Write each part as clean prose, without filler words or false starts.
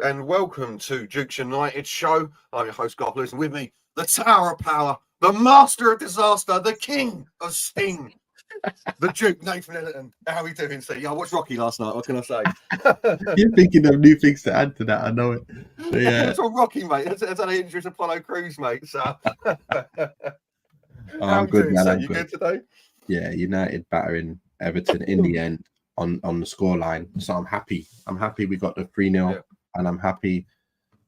and welcome to Duke's United show. I'm your host, Garth Lewis, and with me, the Tower of Power, the Master of Disaster, the King of Sting, the Duke, Nathan Everton. How are we doing, Steve? I watched Rocky last night. What can I say? You're thinking of new things to add to that. I know it. Yeah, it's all Rocky, mate. That's an injury to Apollo Crews, mate. So, I'm good, doing, man. I'm good today. Yeah, United battering Everton in the end on the scoreline. So I'm happy. I'm happy we got the 3-0, and I'm happy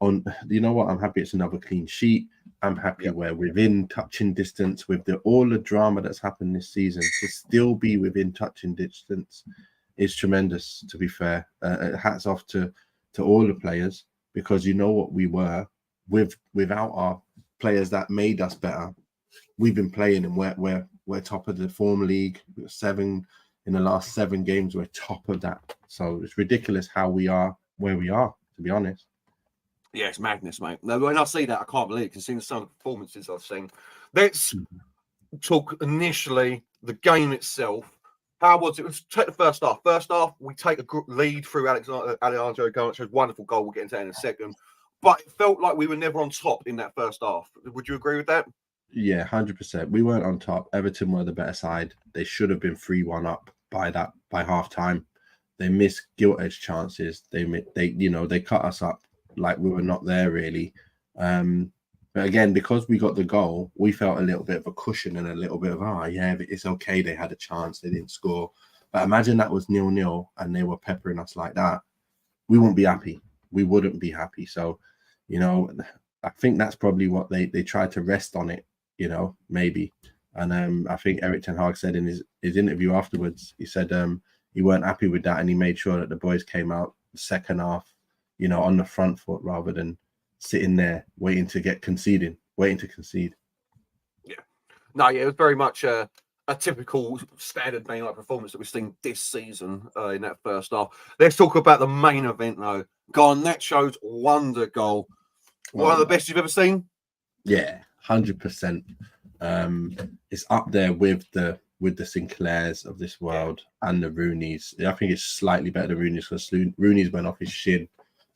on. You know what? I'm happy it's another clean sheet. I'm happy we're within touching distance with all the drama that's happened this season. To still be within touching distance is tremendous. To be fair, hats off to all the players, because you know what we were without our players that made us better. We've been playing and we're top of the form league. We're 7 in the last 7 games. We're top of that. So it's ridiculous how we are where we are, to be honest. Yeah, it's madness, mate. No, when I see that, I can't believe it, considering some of the performances I've seen. Let's talk initially the game itself. How was it? Let's take the first half. First half, we take a lead through Alejandro Garnacho's wonderful goal. We'll get into that in a second. But it felt like we were never on top in that first half. Would you agree with that? Yeah, 100%. We weren't on top. Everton were the better side. They should have been 3-1 up by half time. They missed gilt-edged chances. They cut us up like we were not there really. But again, because we got the goal, we felt a little bit of a cushion and a little bit of it's okay. They had a chance. They didn't score. But imagine that was 0-0 and they were peppering us like that. We wouldn't be happy. We wouldn't be happy. So, I think that's probably what they tried to rest on it. Maybe. And I think Eric Ten Hag said in his interview afterwards, he said he weren't happy with that, and he made sure that the boys came out the second half, on the front foot rather than sitting there waiting to concede. Yeah. No, yeah, it was very much a typical standard Man United performance that we've seen this season in that first half. Let's talk about the main event, though. Garnacho's wonder goal. One of the best you've ever seen? Yeah, 100%. It's up there with the Sinclairs of this world and the Rooneys. I think it's slightly better than Rooney's, because Rooney's went off his shin.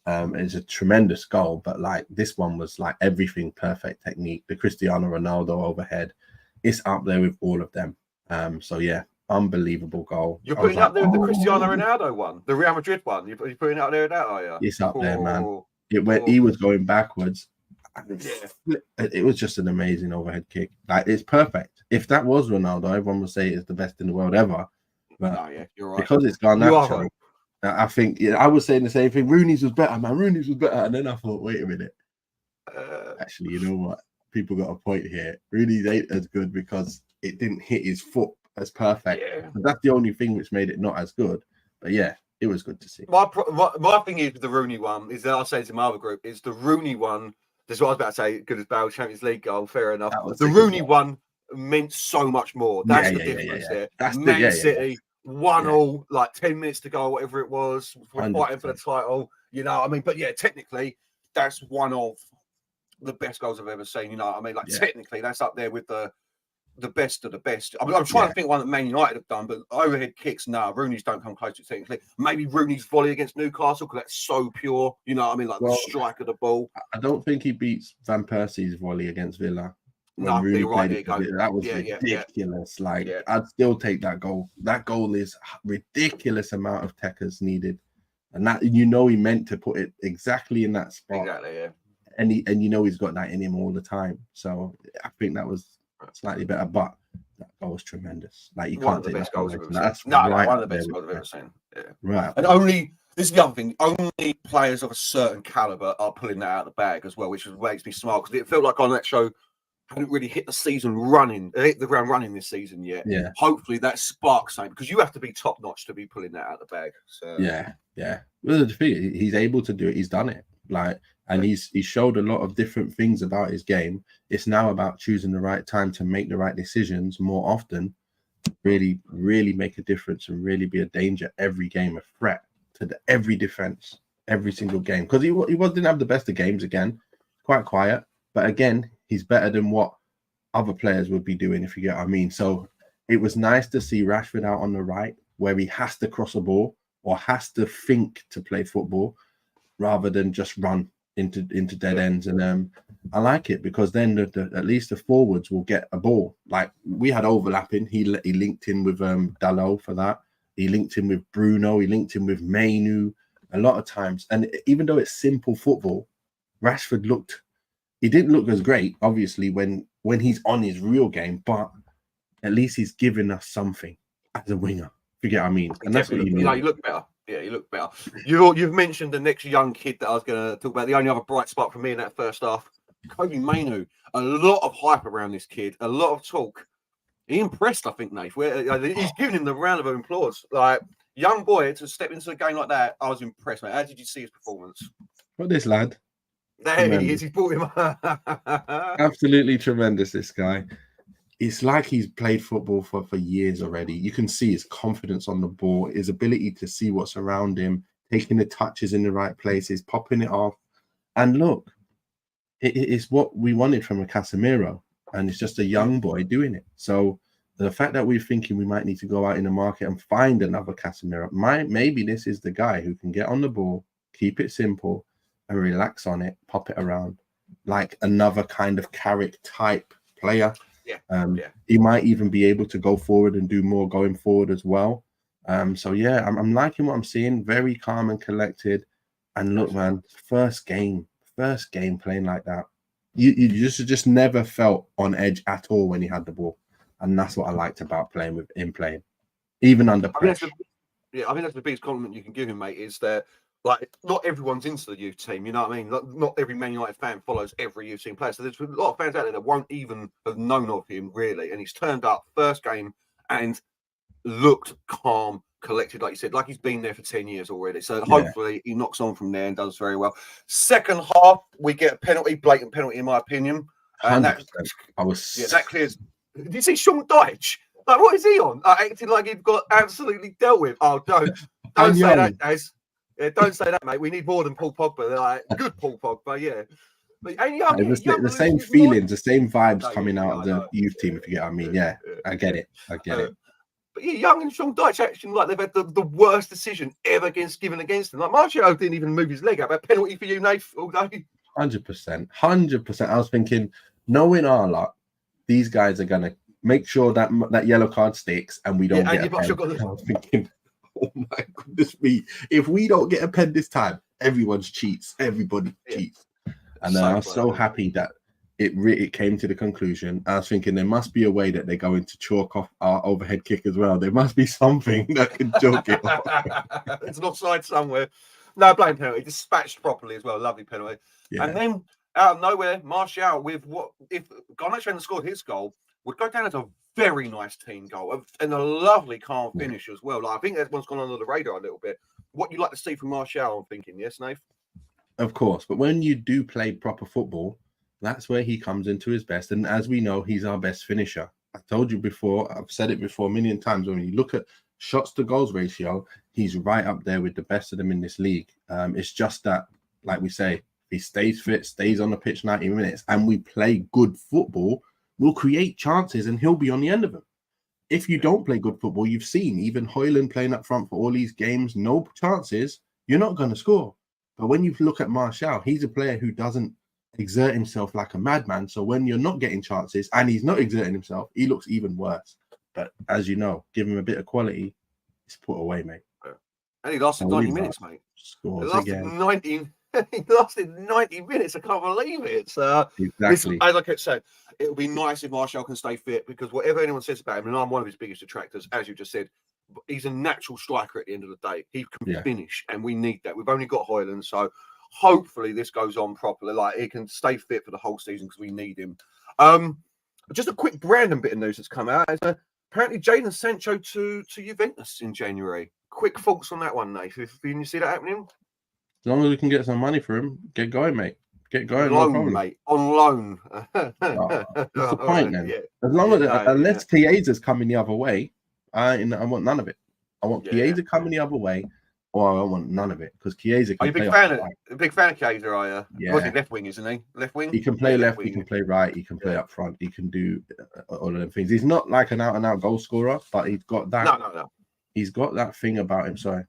It's a tremendous goal, but like this one was like everything perfect technique. The Cristiano Ronaldo overhead, it's up there with all of them. So yeah, unbelievable goal. You're putting up there with the Cristiano Ronaldo one, the Real Madrid one. You're putting it up there with that, are you? It's up there, man. He was going backwards. It was just an amazing overhead kick. Like, it's perfect. If that was Ronaldo, everyone would say it's the best in the world ever. But you're right. Because it's Garnacho, I think I was saying the same thing. Rooney's was better, man. Rooney's was better. And then I thought, wait a minute. Actually, you know what? People got a point here. Rooney's ain't as good because it didn't hit his foot as perfect. Yeah. That's the only thing which made it not as good. But yeah, it was good to see. My thing is with the Rooney one is that I say to my other group is the Rooney one. That's what I was about to say. Good as Bale Champions League goal. Fair enough. The Rooney one meant so much more. That's the difference there. That's Man City 1-1, like 10 minutes to go, whatever it was. We're fighting for the title. But yeah, technically, that's one of the best goals I've ever seen. Technically, that's up there with the best of the best. I'm trying to think one that Man United have done, but overhead kicks, Rooney's don't come close to it technically. Maybe Rooney's volley against Newcastle, because that's so pure. The strike of the ball. I don't think he beats Van Persie's volley against Villa. No, Rooney you're right. That was ridiculous. I'd still take that goal. That goal is ridiculous amount of techers needed, and that he meant to put it exactly in that spot. Exactly, yeah. And he's got that in him all the time. So I think that was slightly better, but that goal was tremendous. Like, you can't take that goal. That's one of the best goals I've ever seen. Yeah. Right. And this is the other thing, only players of a certain caliber are pulling that out of the bag as well, which makes me smile, because it felt like on that show hadn't really hit the ground running this season yet. Yeah. Hopefully that sparks something, because you have to be top notch to be pulling that out of the bag. So yeah. Well, the thing, he's able to do it. He's done it. And he's showed a lot of different things about his game. It's now about choosing the right time to make the right decisions more often, really, really make a difference and really be a danger every game, a threat to every defense, every single game. Because he didn't have the best of games again, quite quiet. But again, he's better than what other players would be doing, if you get what I mean. So it was nice to see Rashford out on the right, where he has to cross a ball or has to think to play football. rather than just run into dead ends. And I like it because then at least the forwards will get a ball. Like we had overlapping. He linked in with Dalot for that. He linked in with Bruno. He linked in with Mainu a lot of times. And even though it's simple football, Rashford he didn't look as great, obviously, when he's on his real game, but at least he's giving us something as a winger. You get what I mean? And that's what you need. You look better. Yeah, you look better. You've mentioned the next young kid that I was going to talk about. The only other bright spot for me in that first half, Kobe Mainu. A lot of hype around this kid. A lot of talk. He impressed, I think, Nath. He's giving him the round of applause. Like, young boy to step into a game like that, I was impressed, mate. How did you see his performance? Well, this lad. There he is. He brought him Absolutely tremendous, this guy. It's like he's played football for years already. You can see his confidence on the ball, his ability to see what's around him, taking the touches in the right places, popping it off. And look, it's what we wanted from a Casemiro. And it's just a young boy doing it. So the fact that we're thinking we might need to go out in the market and find another Casemiro, maybe this is the guy who can get on the ball, keep it simple, and relax on it, pop it around, like another kind of Carrick type player. He might even be able to go forward and do more going forward as well. So yeah, I'm liking what I'm seeing. Very calm and collected. And look, man, first game playing like that. You just never felt on edge at all when he had the ball. And that's what I liked about playing with him, even under pressure. I think that's the biggest compliment you can give him, mate, is that, like, not everyone's into the youth team, you know what I mean? Not every Man United fan follows every youth team player. So there's a lot of fans out there that won't even have known of him, really. And he's turned up first game and looked calm, collected, like you said, like he's been there for 10 years already. So hopefully he knocks on from there and does very well. Second half, we get a penalty, blatant penalty, in my opinion. And that clears. Did you see Sean Dyche? Like, what is he on? Acting like he'd got absolutely dealt with. Oh, don't say that, Az. Yeah, don't say that, mate. We need more than Paul Pogba. They're like, good Paul Pogba, yeah. But the same feelings, the same vibes coming out of the youth team, if you get what I mean. Yeah, I get it. But yeah, Young and Sean Dyche acting like they've had the worst decision ever given against them. Like, Martial didn't even move his leg up. A penalty for you, Nath, all day. 100%. I was thinking, knowing our luck, these guys are going to make sure that yellow card sticks and we don't get a pen. I was thinking, oh my goodness me, if we don't get a pen this time, everybody cheats. And I was so happy that it came to the conclusion. I was thinking there must be a way that they're going to chalk off our overhead kick as well. There must be something that can chalk it off. It's an offside somewhere. No, blame penalty. Dispatched properly as well. Lovely penalty. Yeah. And then out of nowhere, Martial with if Garnacho hadn't scored his goal, would go down as a very nice team goal and a lovely calm finish as well. Like, I think that one's gone under the radar a little bit. What you like to see from Martial, I'm thinking, yes, Nath? Of course, but when you do play proper football, that's where he comes into his best. And as we know, he's our best finisher. I told you before, I've said it before a million times, when you look at shots to goals ratio, he's right up there with the best of them in this league. It's just that, like we say, he stays fit, stays on the pitch 90 minutes, and we play good football, we'll create chances and he'll be on the end of them. If you don't play good football, you've seen even Højlund playing up front for all these games, no chances, you're not going to score. But when you look at Martial, he's a player who doesn't exert himself like a madman. So when you're not getting chances and he's not exerting himself, he looks even worse. But as you know, give him a bit of quality, it's put away, mate. And he lasted 90 minutes, mate. Scores again. He lasted 90 minutes. I can't believe it. Exactly. As I kept saying, it would be nice if Martial can stay fit, because whatever anyone says about him, and I'm one of his biggest detractors, as you just said, he's a natural striker at the end of the day. He can finish, and we need that. We've only got Højlund, so hopefully this goes on properly. Like, he can stay fit for the whole season because we need him. Just a quick random bit of news that's come out. Apparently, Jadon Sancho to Juventus in January. Quick thoughts on that one, Nathan? Can you see that happening? As long as we can get some money for him, get going, mate. Get going. On loan, mate. On loan. What's the point then? Yeah. As long as unless Chiesa's coming the other way, I want none of it. I want Chiesa coming the other way, or I want none of it, because Chiesa can play. A big fan of Chiesa, are you? Yeah. Was he left wing, isn't he? Left wing. He can play left. He can play right. He can play up front. He can do all of them things. He's not like an out-and-out goal scorer, but he's got that. No. He's got that thing about him. Sorry.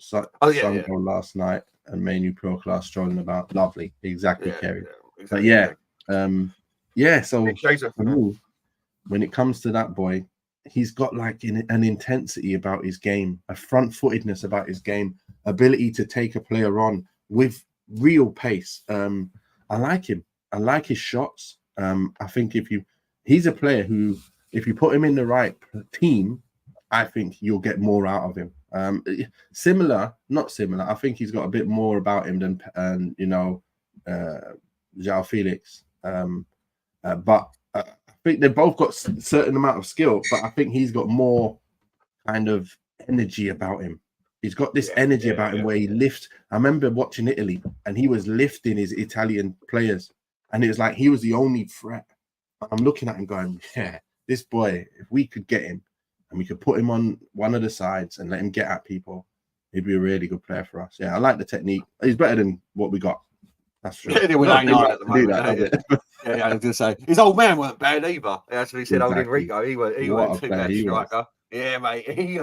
Son goal last night and Manu Pro class strolling about. Lovely. Exactly, Kerry. Exactly, So for me, when it comes to that boy, he's got like an intensity about his game, a front-footedness about his game, ability to take a player on with real pace. I like him. I like his shots. I think he's a player who, if you put him in the right team, I think you'll get more out of him. Not similar. I think he's got a bit more about him than João Felix. But I think they've both got a certain amount of skill, but I think he's got more kind of energy about him. He's got this energy about him where he lifts. I remember watching Italy and he was lifting his Italian players and it was like he was the only threat. I'm looking at him going, yeah, this boy, if we could get him and we could put him on one of the sides and let him get at people, he'd be a really good player for us. Yeah, I like the technique. He's better than what we got. That's true. Yeah, we're at the moment. I was going to say his old man weren't bad either. That's what he said. Old Enrico, he weren't too bad striker. Yeah, mate. He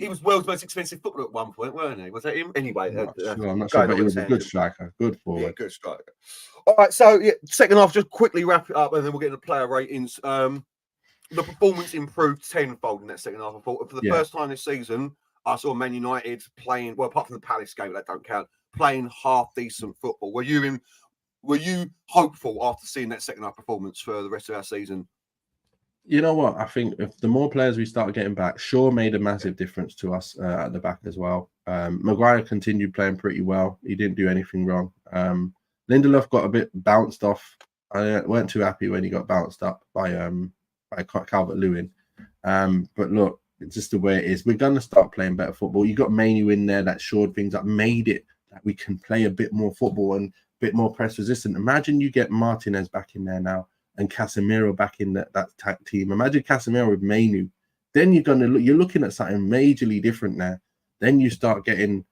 was world's most expensive footballer at one point, weren't he? Was that him? Anyway, I'm not sure, but he was a good striker, good forward. Yeah, good striker. All right, so second half, just quickly wrap it up, and then we'll get into player ratings. The performance improved tenfold in that second half. I thought for the first time this season, I saw Man United playing well, apart from the Palace game, that don't count. Playing half decent football. Were you hopeful after seeing that second half performance for the rest of our season? You know what? I think if the more players we start getting back, Shaw made a massive difference to us at the back as well. Maguire continued playing pretty well. He didn't do anything wrong. Lindelof got a bit bounced off. I weren't too happy when he got bounced up by Calvert-Lewin. But look, it's just the way it is. We're going to start playing better football. You got Manu in there that shored things up, made it that we can play a bit more football and a bit more press resistant. Imagine you get Martinez back in there now and Casemiro back in that team. Imagine Casemiro with Manu. Then you're looking at something majorly different there. Then you start getting,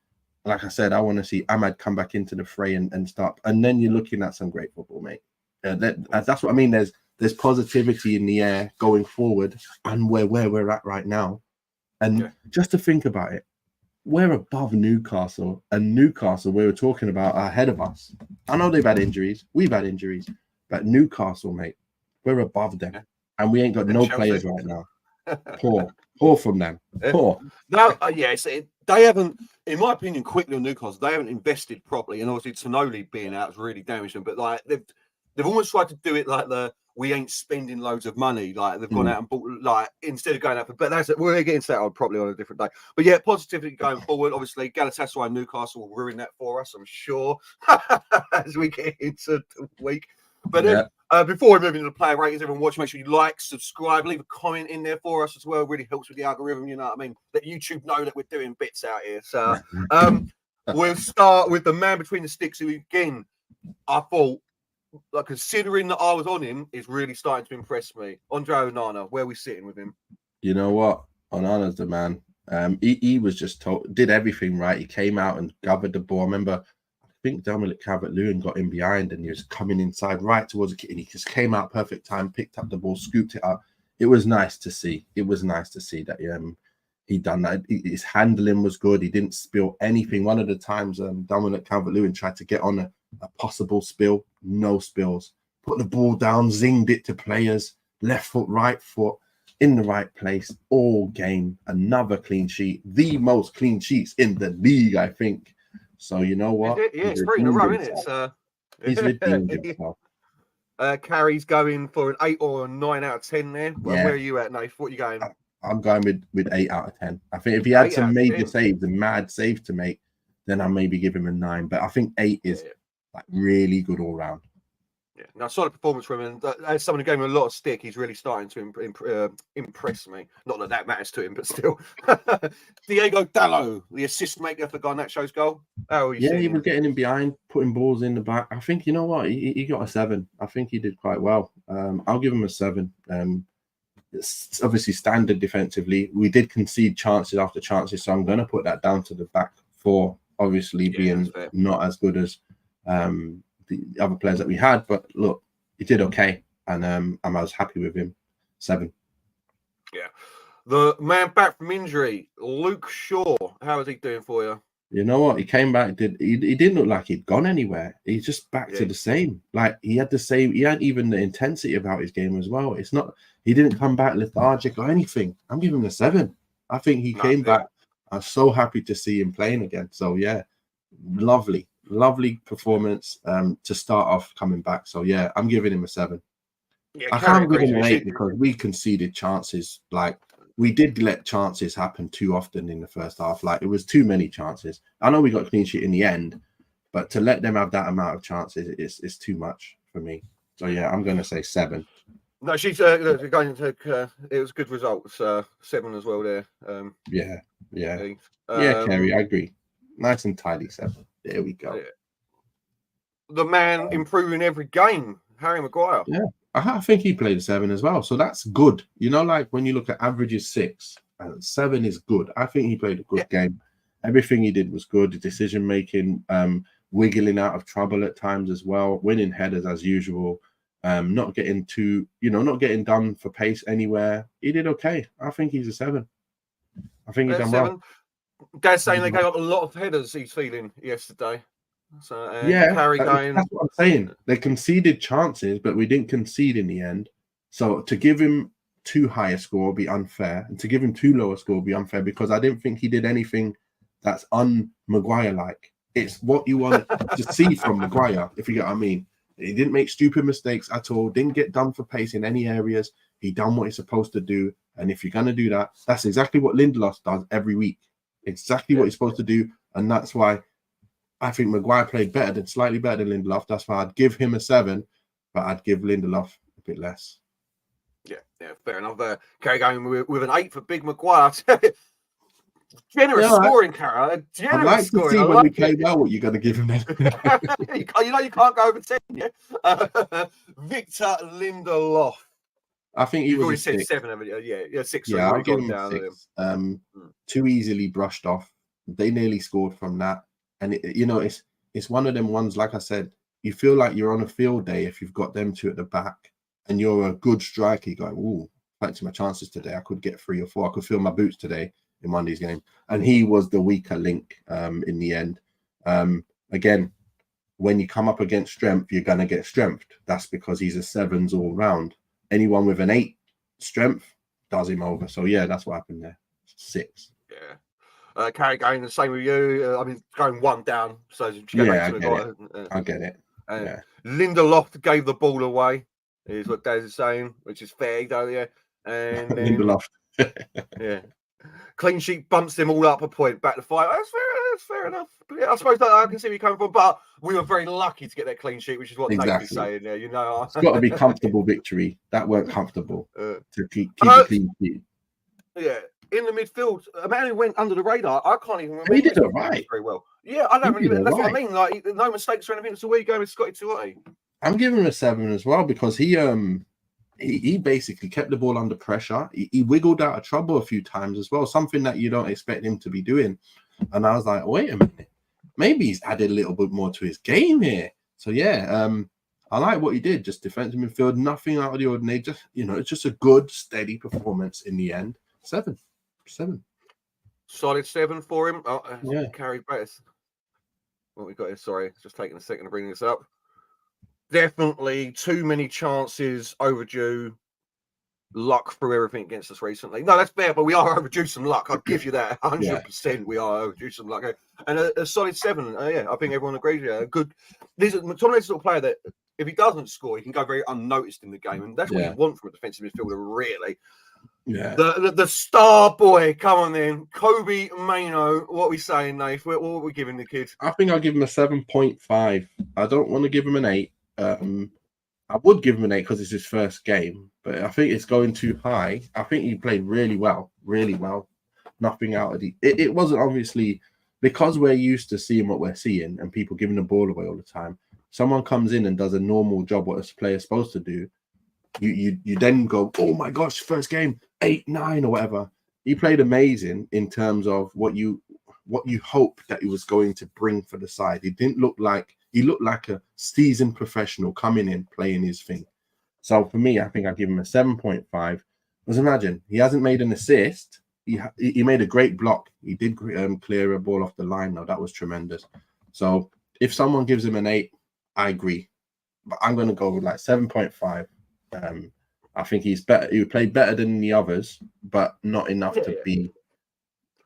like I said, I want to see Ahmad come back into the fray and start. And then you're looking at some great football, mate. That's what I mean. There's positivity in the air going forward and where we're at right now. And just to think about it, we're above Newcastle. And Newcastle, we were talking about, are ahead of us. I know they've had injuries. We've had injuries. But Newcastle, mate, we're above them. And we ain't got no players right now. Poor from them. Poor. No, they haven't, in my opinion, quickly on Newcastle, they haven't invested properly. And obviously Tonoli being out has really damaged them. But like they've almost tried to do it like we ain't spending loads of money. Like they've gone out and bought, like, instead of going out for, but we're getting to that probably on a different day. But yeah, positivity going forward. Obviously, Galatasaray and Newcastle will ruin that for us, I'm sure, as we get into the week. But before we move into the player ratings, everyone watch, make sure you like, subscribe, leave a comment in there for us as well. It really helps with the algorithm, you know what I mean? Let YouTube know that we're doing bits out here. So we'll start with the man between the sticks, who again, I thought, like, considering that I was on him, is really starting to impress me. Andre Onana, where are we sitting with him? You know what? Onana's the man. He was just did everything right. He came out and gathered the ball. I remember, I think Dominic Calvert-Lewin got in behind and he was coming inside right towards the kid, and he just came out perfect time, picked up the ball, scooped it up. It was nice to see. It was nice to see that he done that. His handling was good. He didn't spill anything. One of the times Dominic Calvert-Lewin tried to get on a possible spill, no spills. Put the ball down, zinged it to players, left foot, right foot, in the right place, all game. Another clean sheet, the most clean sheets in the league, I think. So you know what? It's 3 in a row, isn't it? He's redeemed himself. Carrie's going for an 8 or a 9 out of 10 there. Well, where are you at, Nath? What are you going? I'm going with 8 out of 10. I think if he had some major saves and mad saves to make, then I'll maybe give him a 9. But I think 8 is like really good all round. Yeah, now solid performance from him. And as someone who gave him a lot of stick, he's really starting to impress me. Not that matters to him, but still. Diego Dallo, the assist maker for Garnacho's goal. How are you he was getting in behind, putting balls in the back. I think, you know what, he got a 7. I think he did quite well. I'll give him a 7. It's obviously standard defensively. We did concede chances after chances, so I'm going to put that down to the back 4, obviously being not as good as the other players that we had, but look, he did okay, and I was happy with him. 7. Yeah. The man back from injury, Luke Shaw. How is he doing for you? You know what? He came back. He didn't look like he'd gone anywhere. He's just back to the same. Like he had the same. He had even the intensity about his game as well. It's not. He didn't come back lethargic or anything. I'm giving him a 7. I think he came back. I'm so happy to see him playing again. So yeah, lovely performance. To start off coming back. So yeah, I'm giving him a 7. Yeah, I can't give him an 8 because we conceded chances. Like we did let chances happen too often in the first half. Like it was too many chances. I know we got a clean sheet in the end, but to let them have that amount of chances is too much for me. So yeah, I'm going to say 7. No, she's going to take. It was good results. 7 as well there. Yeah, Kerry, I agree. Nice and tidy 7. There we go. Yeah. The man improving every game, Harry Maguire. Yeah. I think he played 7 as well. So that's good. You know, like when you look at averages 6 and 7 is good. I think he played a good game. Everything he did was good. Decision making, wiggling out of trouble at times as well, winning headers as usual, not getting not getting done for pace anywhere. He did okay. I think he's a 7. I think he's done 7. Well. Dad's saying they gave up a lot of headers he's feeling yesterday. So Carry going. That's what I'm saying. They conceded chances, but we didn't concede in the end. So to give him too high a score would be unfair, and to give him too low a score would be unfair because I didn't think he did anything that's un-Maguire-like. It's what you want to see from Maguire, if you get what I mean. He didn't make stupid mistakes at all. Didn't get done for pace in any areas. He done what he's supposed to do, and if you're gonna do that, that's exactly what Lindelof does every week. Exactly what he's supposed to do, and that's why. I think Maguire played slightly better than Lindelof. That's why I'd give him a 7, but I'd give Lindelof a bit less. Yeah, fair enough. Kerry going with an 8 for Big Maguire. Generous scoring, Kerry. I'd like to see when we play well what you're going to give him then. you can't go over 10, yeah? Victor Lindelof. I think he was already said 7, haven't you? Yeah, 6. Yeah, I'll give him 6. Too easily brushed off. They nearly scored from that. And it's one of them ones, like I said, you feel like you're on a field day if you've got them 2 at the back and you're a good striker. You go, ooh, fancy my chances today. I could get 3 or 4. I could feel my boots today in Monday's game. And he was the weaker link in the end. Again, when you come up against strength, you're going to get strength. That's because he's a 7s all round. Anyone with an 8 strength does him over. So, yeah, that's what happened there. 6. Yeah. Carrie going the same with you. I mean, going 1 down. So I get it. Lindelof gave the ball away, is what Daz is saying, which is fair, don't you? And then, Lindelof. Yeah. Clean sheet bumps them all up a point, back to 5. That's fair enough. Yeah, I suppose I can see where you're coming from, but we were very lucky to get that clean sheet, which is what Nate is saying there. You know, it's got to be comfortable victory. That weren't comfortable to keep a clean sheet. Yeah. In the midfield, a man who went under the radar, I can't even remember. He did it right. Very well. Yeah, I don't really. That's what I mean. Like, no mistakes or anything. So where you going with Scotty Tuohy? I'm giving him a 7 as well because he basically kept the ball under pressure. He wiggled out of trouble a few times as well, something that you don't expect him to be doing. And I was like, wait a minute, maybe he's added a little bit more to his game here. So yeah, I like what he did. Just defensive midfield, nothing out of the ordinary. Just it's just a good, steady performance in the end. 7. Solid 7 for him. Yeah. Carry Bates. What we got here? Sorry, it's just taking a second to bring this up. Definitely too many chances overdue. Luck through everything against us recently. No, that's fair, but we are overdue some luck. I'll give you that. 100% we are overdue some luck. And a solid 7. I think everyone agrees with that. Good. This is McTominay's sort of player that if he doesn't score, he can go very unnoticed in the game. And that's what you want from a defensive midfielder, really. Yeah. The star boy, come on then. Kobe Maino. What are we saying, Nath? What are we giving the kid? I think I'll give him a 7.5. I don't want to give him an 8. I would give him an 8 because it's his first game, but I think it's going too high. I think he played really well. Nothing out of the... It wasn't obviously... Because we're used to seeing what we're seeing and people giving the ball away all the time, someone comes in and does a normal job what a player's supposed to do, you then go, oh my gosh, first game, 8, 9 or whatever. He played amazing in terms of what you hoped that he was going to bring for the side. He looked like a seasoned professional coming in, playing his thing. So for me, I think I'll give him a 7.5. Because imagine he hasn't made an assist. He made a great block. He did clear a ball off the line. Though that was tremendous. So if someone gives him an 8, I agree. But I'm going to go with like 7.5. I think he's better. He played better than the others, but not enough to be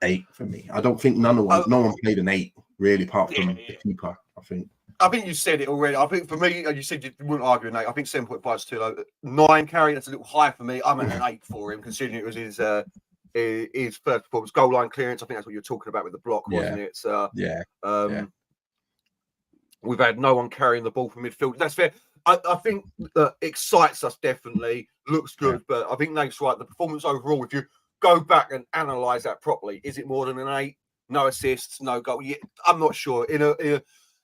8 for me. I don't think no one played an 8 really, apart from the keeper. I think you said it already. I think for me, you said you wouldn't argue an 8. I think 7.5 is too low. 9 carry, that's a little high for me. I'm at an 8 for him, considering it was his first performance. Goal line clearance, I think that's what you're talking about with the block, wasn't it? So, we've had no one carrying the ball from midfield. That's fair. I think that excites us definitely, looks good, but I think Nate's right. The performance overall, if you go back and analyse that properly, is it more than an 8? No assists, no goal. Yeah, I'm not sure.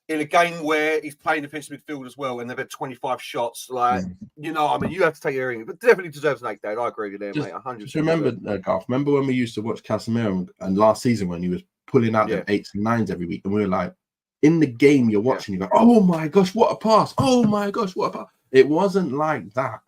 In a game where he's playing defensive midfield as well, and they've had 25 shots, you have to take your earring, but definitely deserves an 8, Dave. I agree with you there, mate. 100%. Just remember, Garth, remember when we used to watch Casemiro and last season when he was pulling out them 8s and 9s every week, and we were like, in the game you're watching, you go, oh my gosh, what a pass! Oh my gosh, what a pass! It wasn't like that,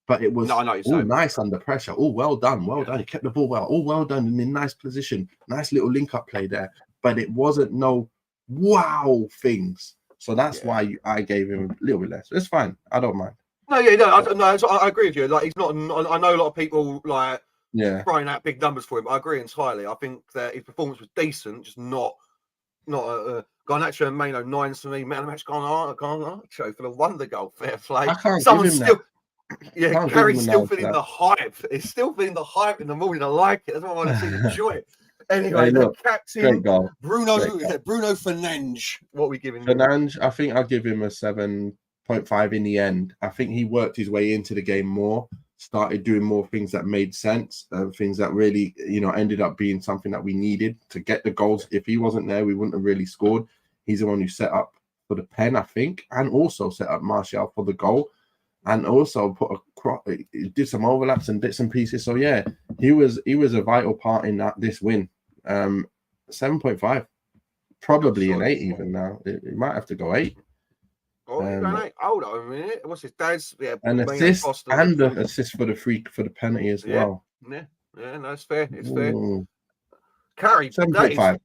but it was nice under pressure. Oh, well done, done. He kept the ball well. Oh, well done, in a nice position, nice little link-up play there. But it wasn't no wow things. So that's why I gave him a little bit less. It's fine. I don't mind. I agree with you. Like, he's not. I know a lot of people throwing out big numbers for him. I agree entirely. I think that his performance was decent, just not Garnacho and Mano 9s for me. Man of the match Garnacho for the wonder goal. Fair play. Someone's still. Yeah, Gary's still feeling the hype. He's still feeling the hype in the morning. I like it. That's what I want to see. Enjoy it. Anyway, the captain, Bruno Fernandes. What are we giving him? Fernandes, I think I'll give him a 7.5 in the end. I think he worked his way into the game more, started doing more things that made sense, things that really, ended up being something that we needed to get the goals. If he wasn't there, we wouldn't have really scored. He's the one who set up for the pen, I think, and also set up Martial for the goal, and also did some overlaps and bits and pieces. So yeah, he was a vital part in this win. 7.5, probably an 8 even now. It might have to go 8. Oh, hold on a minute. What's his dad's? An assist and an assist for the penalty as well. Yeah, no, it's fair. It's fair. Carry 7.5.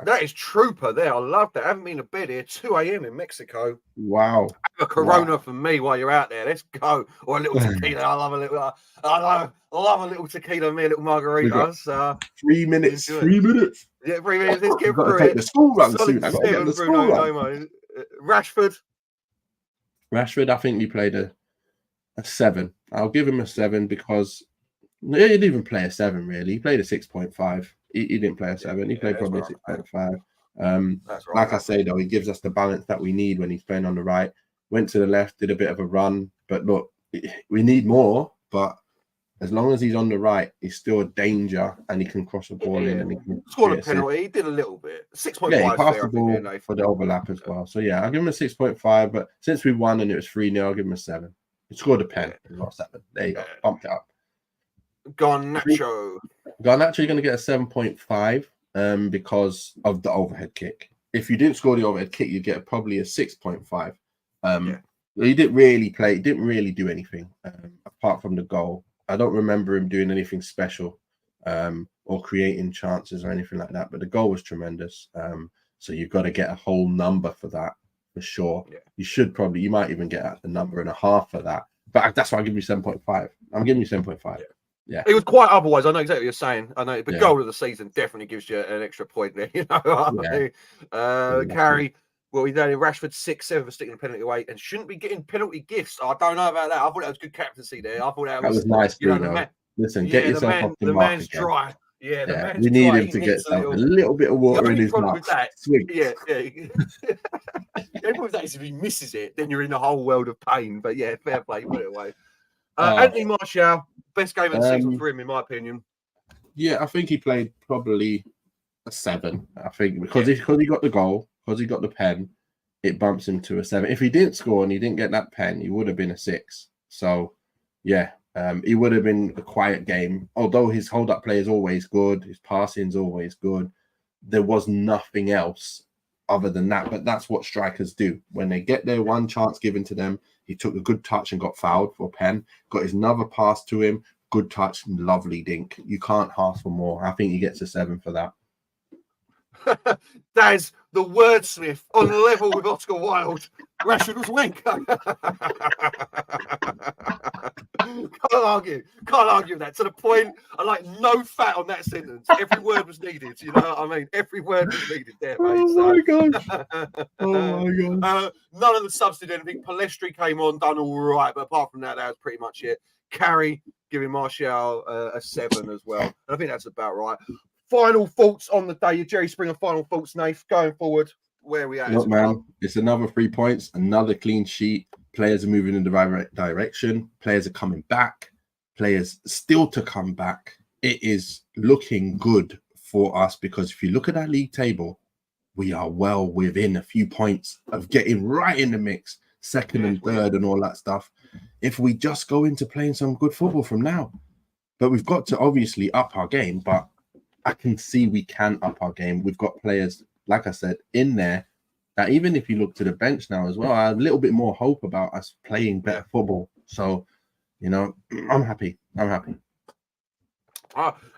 That is trooper there. I love that. I haven't been to bed here. 2 a.m. in Mexico. Wow. Have a Corona for me while you're out there. Let's go. Or a little tequila. I love a little tequila. Me a little margarita. 3 minutes. 3 minutes. Yeah, 3 minutes. Let's get through it. The school run soon. I got to get the school run. Rashford, I think he played a 7. I'll give him a 7 because he didn't even play a 7 really. He played a 6.5. He didn't play a 7. He played probably a 6.5. Like I say though, he gives us the balance that we need when he's playing on the right. Went to the left, did a bit of a run, but look, we need more. But as long as he's on the right, he's still a danger, and he can cross the ball in. And he can scored a penalty. He did a little bit. 6.5. Yeah, he passed the ball for the overlap as well. So yeah, I'll give him a 6.5. But since we won and it was 3-0, I'll give him a 7. He scored a pen, not 7. There you go, bumped it up. Garnacho, you're going to get a 7.5 because of the overhead kick. If you didn't score the overhead kick, you'd get probably a 6.5. He didn't really play. He didn't really do anything apart from the goal. I don't remember him doing anything special or creating chances or anything like that. But the goal was tremendous. So you've got to get a whole number for that for sure. Yeah. You might even get a number and a half for that. But that's why I'll give you 7.5. I'm giving you 7.5. Yeah. It was quite otherwise. I know exactly what you're saying. I know, but goal of the season definitely gives you an extra point there. You know, Carry. Well, we know Rashford 6-7 for sticking the penalty away and shouldn't be getting penalty gifts. I don't know about that. I thought that was good captaincy there. I thought that was nice. Listen, get yourself off the man's again. Dry. Yeah, the man's we need him to get a little bit of water in his mouth. Yeah. Everyone says if he misses it, then you're in the whole world of pain. But yeah, fair play, put it away. Anthony Martial, best game of the season for him, in my opinion. Yeah, I think he played probably a 7. I think because he got the goal, because he got the pen, it bumps him to a 7. If he didn't score and he didn't get that pen, he would have been a 6. So, yeah, it would have been a quiet game. Although his hold-up play is always good, his passing's always good, there was nothing else other than that. But that's what strikers do. When they get their one chance given to them, he took a good touch and got fouled for a pen, got his another pass to him, good touch, lovely dink. You can't ask for more. I think he gets a 7 for that. Daz, the wordsmith, on level with Oscar Wilde. Rashford was wanker. Can't argue with that. To the point, I like no fat on that sentence. Every word was needed. You know what I mean? Every word was needed there, mate. My gosh. Oh my gosh. None of the subs did anything. Palestri came on, done all right, but apart from that, that was pretty much it. Carey giving Martial a 7 as well. And I think that's about right. Final thoughts on the day, Jerry Springer. Final thoughts, Nath, going forward. Where are we at? Look, man, it's another 3 points, another clean sheet. Players are moving in the right direction. Players are coming back. Players still to come back. It is looking good for us because if you look at that league table, we are well within a few points of getting right in the mix, second and third and all that stuff. If we just go into playing some good football from now. But we've got to obviously up our game, but I can see we can up our game. We've got players, like I said, in there that even if you look to the bench now as well, I have a little bit more hope about us playing better football. So, you know, I'm happy. I'm happy.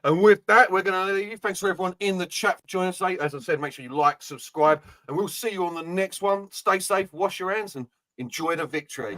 And with that, we're going to leave you. Thanks for everyone in the chat for joining us today. As I said, make sure you like, subscribe, and we'll see you on the next one. Stay safe, wash your hands, and enjoy the victory.